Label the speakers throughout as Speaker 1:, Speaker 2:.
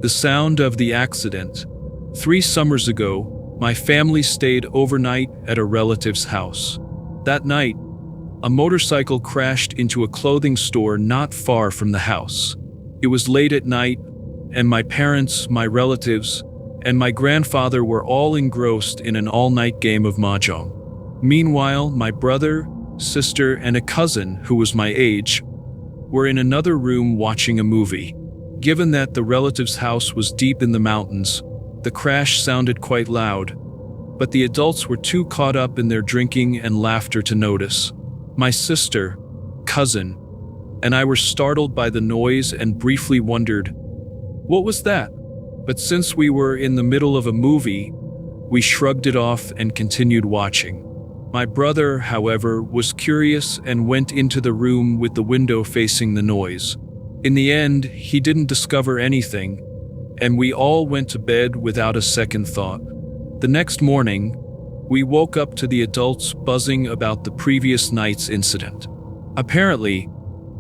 Speaker 1: The sound of the accident. 3 summers ago, my family stayed overnight at a relative's house. That night, a motorcycle crashed into a clothing store not far from the house. It was late at night, and my parents, my relatives, and my grandfather were all engrossed in an all-night game of mahjong. Meanwhile, my brother, sister, and a cousin, who was my age, were in another room watching a movie. Given that the relative's house was deep in the mountains, the crash sounded quite loud, but the adults were too caught up in their drinking and laughter to notice. My sister, cousin, and I were startled by the noise and briefly wondered, "What was that?" But since we were in the middle of a movie, we shrugged it off and continued watching. My brother, however, was curious and went into the room with the window facing the noise. In the end, he didn't discover anything, and we all went to bed without a second thought. The next morning, we woke up to the adults buzzing about the previous night's incident. Apparently,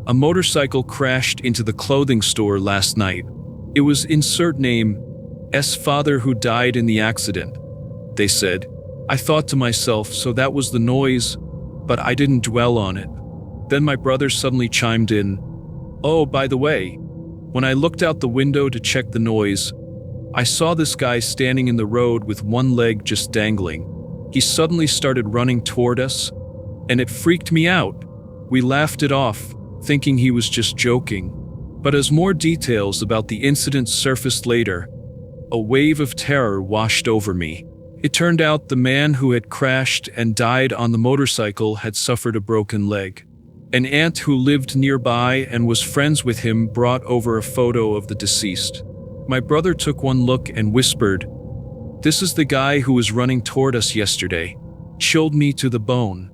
Speaker 1: a motorcycle crashed into the clothing store last night. It was insert name S father who died in the accident, they said. I thought to myself, so that was the noise, but I didn't dwell on it. Then my brother suddenly chimed in, "Oh, by the way, when I looked out the window to check the noise, I saw this guy standing in the road with one leg just dangling. He suddenly started running toward us, and it freaked me out. We laughed it off, thinking he was just joking. But as more details about the incident surfaced later, a wave of terror washed over me. It turned out the man who had crashed and died on the motorcycle had suffered a broken leg. An aunt who lived nearby and was friends with him brought over a photo of the deceased. My brother took one look and whispered, "This is the guy who was running toward us yesterday." Chilled me to the bone.